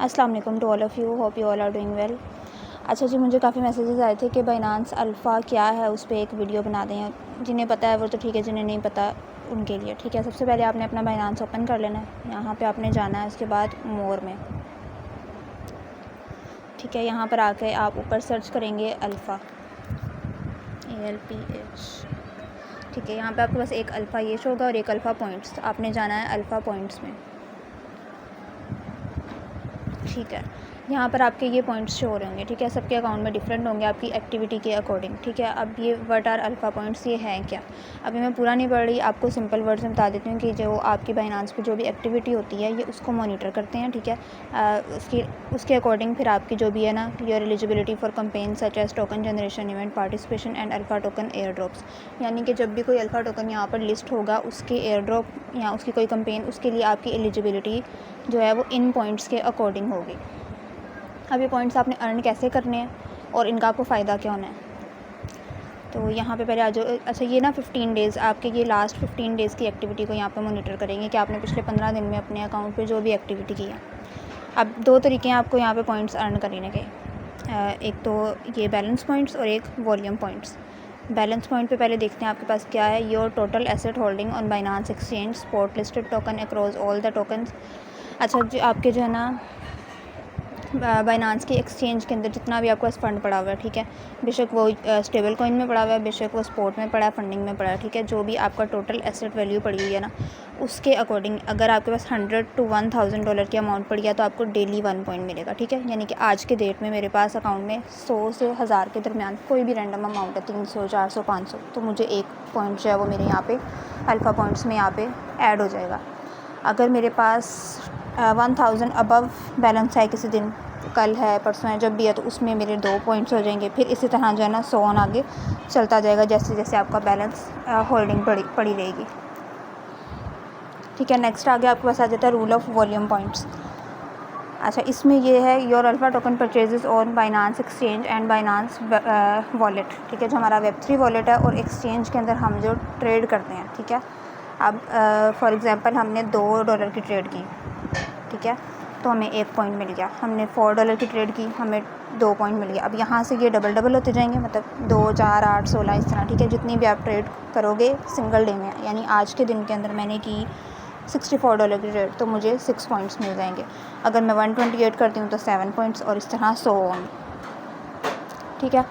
अस्सलाम वालेकुम to all of you, hope you all are doing well. अच्छा जी, मुझे काफ़ी मैसेजेस आए थे कि बाइनांस अल्फ़ा क्या है, उस पर एक वीडियो बना दें। जिन्हें पता है वो तो ठीक है, जिन्हें नहीं पता उनके लिए ठीक है। सबसे पहले आपने अपना बाइनांस ओपन कर लेना है। यहाँ पे आपने जाना है, उसके बाद मोर में ठीक है। यहाँ पर आके आप ऊपर सर्च करेंगे अल्फ़ा, ALPH ठीक है। यहाँ पे आपके पास एक अल्फ़ा ये शो होगा और एक अल्फ़ा पॉइंट्स। आपने जाना है अल्फ़ा पॉइंट्स में ठीक है। यहाँ पर आपके ये पॉइंट्स शो हो रहे होंगे ठीक है। सबके अकाउंट में डिफरेंट होंगे आपकी एक्टिविटी के अकॉर्डिंग ठीक है। अब ये व्हाट आर अल्फ़ा पॉइंट्स ये हैं क्या, अभी मैं पूरा नहीं पढ़ रही, आपको सिंपल वर्ड्स में बता देती हूँ कि जो आपकी बाइनांस पे जो भी एक्टिविटी होती है ये उसको मॉनिटर करते हैं ठीक है। उसके अकॉर्डिंग फिर आपकी जो भी है ना, your eligibility for campaign such as token generation, event participation and alpha token airdrops. यानी कि जब भी कोई अल्फ़ा टोकन यहाँ पर लिस्ट होगा, उसके एयर ड्रॉप या उसकी कोई कंपेन, उसके लिए आपकी एलिजिबिलिटी जो है वो इन पॉइंट्स के अकॉर्डिंग होगी। अब ये पॉइंट्स आपने अर्न कैसे करने हैं और इनका आपको फ़ायदा क्या होना है, तो यहाँ पे पहले आ जाओ। अच्छा, ये ना 15 डेज़ आपके, ये लास्ट 15 डेज़ की एक्टिविटी को यहाँ पे मॉनिटर करेंगे कि आपने पिछले 15 दिन में अपने अकाउंट पे जो भी एक्टिविटी की है। अब दो तरीके हैं आपको यहाँ पे पॉइंट्स अर्न करने के, एक तो ये बैलेंस पॉइंट्स और एक वॉल्यूम पॉइंट्स। बैलेंस पॉइंट पे पहले देखते हैं आपके पास क्या है। Your total asset holding on Binance exchange spot listed token across all the tokens. अच्छा, जो आपके जो है ना बाइनांस के एक्सचेंज के अंदर जितना भी आपके पास फ़ंड पड़ा हुआ है ठीक है, बेशक वो स्टेबल कॉइन में पड़ा हुआ है, बेशक वो स्पॉट में पड़ा है, फंडिंग में पड़ा है ठीक है। जो भी आपका टोटल एसेट वैल्यू पड़ी हुई है ना, उसके अकॉर्डिंग अगर आपके पास $100 to $1000 की अमाउंट पड़ी है तो आपको डेली 1 पॉइंट मिलेगा ठीक है। यानी कि आज के डेट में मेरे पास अकाउंट में 100 से 1000 के दरमियान कोई भी रैंडम अमाउंट है, 300 400 500, तो मुझे 1 पॉइंट जो है वो मेरे यहाँ पे अल्फ़ा पॉइंट्स में यहाँ पे ऐड हो जाएगा। अगर मेरे पास 1000 अबव बैलेंस है, किसी दिन कल है परसों है जब भी है, तो उसमें मेरे 2 पॉइंट्स हो जाएंगे। फिर इसी तरह जो है ना 100 ऑन आगे चलता जाएगा, जैसे जैसे आपका बैलेंस होल्डिंग पड़ी रहेगी ठीक है। नेक्स्ट आगे आपके पास आ जाता है रूल ऑफ वॉल्यूम पॉइंट्स। अच्छा, इसमें ये है your alpha token purchases on Binance exchange and Binance wallet ठीक है, जो हमारा Web3 वॉलेट है और एक्सचेंज के अंदर हम जो ट्रेड करते हैं ठीक है। अब फॉर एग्ज़ाम्पल हमने $2 की ट्रेड की ठीक है, तो हमें 1 पॉइंट मिल गया। हमने $4 की ट्रेड की, हमें 2 पॉइंट मिल गया। अब यहाँ से ये डबल होते जाएंगे, मतलब 2 4 8 16 इस तरह ठीक है। जितनी भी आप ट्रेड करोगे सिंगल डे में, यानी आज के दिन के अंदर मैंने की $64 की ट्रेड, तो मुझे 6 पॉइंट्स मिल जाएंगे। अगर मैं 128 करती हूँ तो 7 पॉइंट्स, और इस तरह 100 ऑन ठीक है।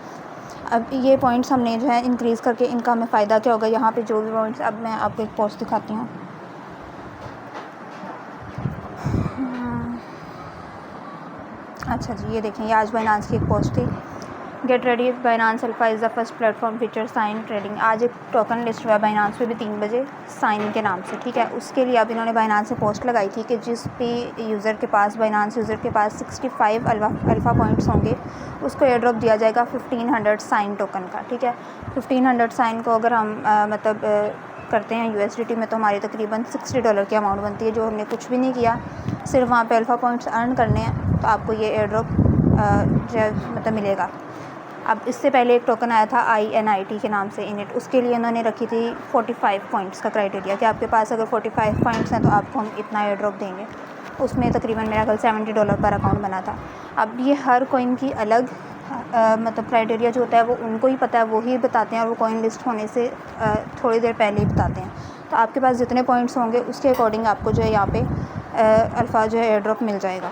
अब ये पॉइंट्स हमने जो है इंक्रीज़ करके, इनका हमें फ़ायदा क्या होगा। यहाँ पे जो भी पॉइंट्स, अब मैं आपको एक पोस्ट दिखाती हूँ। अच्छा जी, ये देखें, ये आज बाइनांस की एक पोस्ट थी। Get ready, Binance alpha is the first platform feature sign trading. आज एक टोकन लिस्ट हुआ बाइनांस पे भी 3 बजे साइन के नाम से ठीक है। उसके लिए अब इन्होंने बाइनांस से पोस्ट लगाई थी कि जिस भी यूज़र के पास, बाइनांस यूज़र के पास 65 अल्फ़ा पॉइंट्स होंगे, उसको एयर ड्रॉप दिया जाएगा 1500 साइन टोकन का ठीक है। 1500 साइन को अगर हम करते हैं USDT में, तो हमारी तकरीबन $60 की अमाउंट बनती है, जो हमने कुछ भी नहीं किया, सिर्फ वहाँ पे अल्फ़ा पॉइंट्स अर्न करने हैं, तो आपको ये एयर ड्रॉप जो मिलेगा। अब इससे पहले एक टोकन आया था INIT के नाम से, इनिट, उसके लिए उन्होंने रखी थी 45 पॉइंट्स का क्राइटेरिया कि आपके पास अगर 45 पॉइंट्स हैं तो आपको हम इतना एयर ड्रॉप देंगे। उसमें तकरीबन मेरा कल $70 पर अकाउंट बना था। अब ये हर कॉइन की अलग क्राइटेरिया जो होता है वो उनको ही पता है, वो ही बताते हैं, और वो कॉइन लिस्ट होने से थोड़ी देर पहले ही बताते हैं। तो आपके पास जितने पॉइंट्स होंगे उसके अकॉर्डिंग आपको जो है यहाँ पे अल्फ़ा जो है एयर ड्रॉप मिल जाएगा।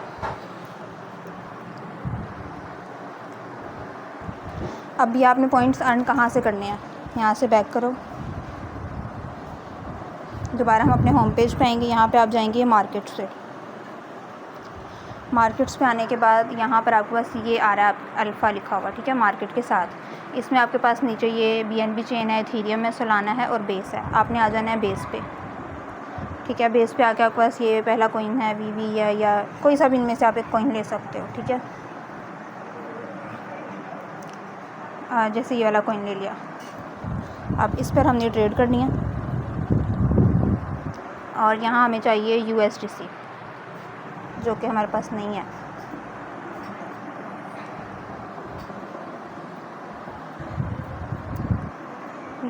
अब ये आपने पॉइंट्स अर्न कहाँ से करने हैं, यहाँ से बैक करो, दोबारा हम अपने होम पेज पे आएंगे। यहाँ पे आप जाएंगे मार्केट से, मार्केट्स पे आने के बाद यहाँ पर आपके पास ये आ रहा है अल्फ़ा लिखा हुआ ठीक है, मार्केट के साथ। इसमें आपके पास नीचे ये BNB चेन है, इथेरियम है, सोलाना है और बेस है। आपने आ जाना है बेस पे ठीक है। बेस पे आके आपके पास ये पहला कॉइन है VV है, या कोई सा भी इनमें से आप एक कॉइन ले सकते हो ठीक है। जैसे ये वाला कॉइन ले लिया। अब इस पर हमने ट्रेड करनी है, और यहाँ हमें चाहिए USDC, जो कि हमारे पास नहीं है।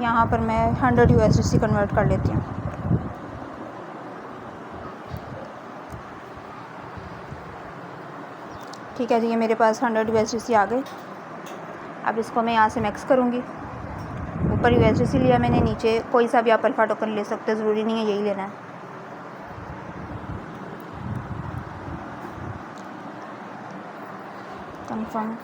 यहाँ पर मैं 100 USDC कन्वर्ट कर लेती हूँ। ठीक है जी, ये मेरे पास 100 USDC आ गए। अब इसको मैं यहाँ से मैक्स करूँगी। ऊपर USDC लिया मैंने, नीचे कोई सा भी आप अल्फ़ा टोकन ले सकते हो, ज़रूरी नहीं है यही लेना है। कंफर्म,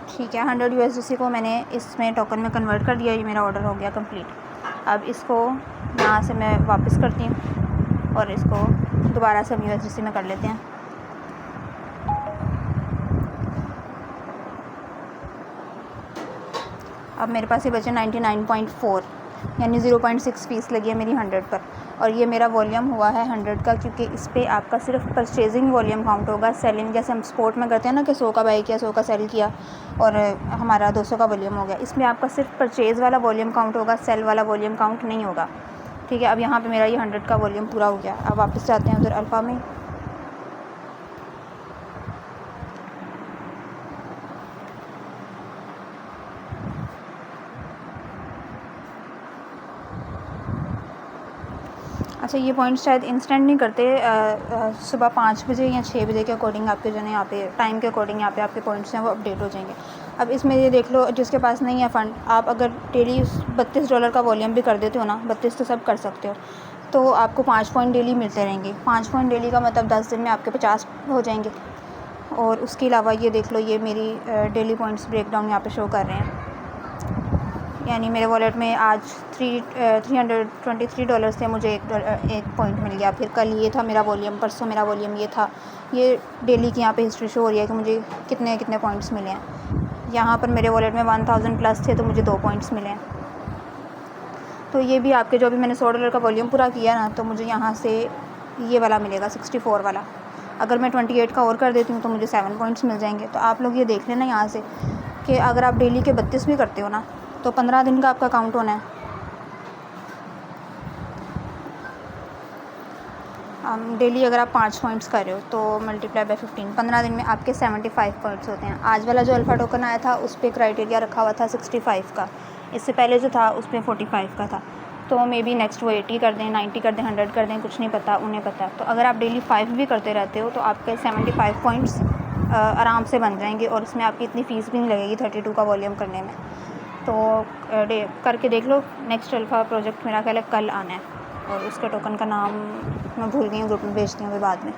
ठीक है। 100 USDC को मैंने इसमें टोकन में कन्वर्ट कर दिया। ये मेरा ऑर्डर हो गया कंप्लीट। अब इसको यहाँ से मैं वापस करती हूँ और इसको दोबारा से हम USDC में कर लेते हैं। अब मेरे पास ये बचे 99.4, यानी 0.6 फीस लगी है मेरी 100 पर। और ये मेरा वॉल्यूम हुआ है 100 का, क्योंकि इस पर आपका सिर्फ परचेजिंग वॉल्यूम काउंट होगा। सेलिंग जैसे हम स्पोर्ट में करते हैं ना कि 100 का बाई किया, 100 का सेल किया और हमारा 200 का वॉल्यूम हो गया। इसमें आपका सिर्फ परचेज़ वाला वॉल्यूम काउंट होगा, सेल वाला वॉल्यूम काउंट नहीं होगा। ठीक है, अब यहाँ पर मेरा ये 100 का वॉल्यूम पूरा हो गया। अब वापस जाते हैं उधर अल्फ़ा में। अच्छा, ये पॉइंट्स शायद इंस्टेंट नहीं करते, सुबह 5 बजे या 6 बजे के अकॉर्डिंग आपके जो है यहाँ पे टाइम के अकॉर्डिंग यहाँ पे आपके पॉइंट्स हैं वो अपडेट हो जाएंगे। अब इसमें ये देख लो, जिसके पास नहीं है फ़ंड, आप अगर डेली $32 का वॉल्यूम भी कर देते हो ना, 32 तो सब कर सकते हो, तो आपको 5 पॉइंट डेली मिलते रहेंगे। 5 पॉइंट डेली का मतलब 10 दिन में आपके 50 हो जाएंगे। और उसके अलावा ये देख लो, ये मेरी डेली पॉइंट्स ब्रेकडाउन यहाँ पे शो कर रहे हैं। यानी मेरे वॉलेट में आज $323 थे, मुझे एक पॉइंट मिल गया। फिर कल ये था मेरा वॉल्यूम, परसों मेरा वॉल्यूम ये था। ये डेली की यहाँ पे हिस्ट्री शो हो रही है कि मुझे कितने कितने पॉइंट्स मिले हैं। यहाँ पर मेरे वॉलेट में 1000 प्लस थे तो मुझे 2 पॉइंट्स मिले हैं। तो ये भी आपके जो भी मैंने $100 का वॉल्यूम पूरा किया ना, तो मुझे यहाँ से ये वाला मिलेगा 64 वाला। अगर मैं 28 का और कर देती हूँ तो मुझे 7 पॉइंट्स मिल जाएंगे। तो आप लोग ये देख लेना यहाँ से कि अगर आप डेली के 32 भी करते हो ना, तो 15 दिन का आपका काउंट होना है। डेली अगर आप 5 पॉइंट्स कर रहे हो तो मल्टीप्लाई बाय 15, 15 दिन में आपके 75 पॉइंट्स होते हैं। आज वाला जो अल्फ़ा टोकन आया था उस पर क्राइटेरिया रखा हुआ था 65 का, इससे पहले जो था उस पर 45 का था। तो मे बी नेक्स्ट वो 80 कर दें, 90 कर दें, 100 कर दें, कुछ नहीं पता, उन्हें पता। तो अगर आप डेली 5 भी करते रहते हो तो आपके 75 पॉइंट्स आराम से बन जाएंगे और इसमें आपकी इतनी फ़ीस भी नहीं लगेगी 32 का वॉल्यूम करने में। तो करके देख लो। नेक्स्ट अल्फ़ा प्रोजेक्ट मेरा ख्याल है कल आना है और उसके टोकन का नाम मैं भूल गई हूँ, ग्रुप में भेजती हूँ अभी बाद में।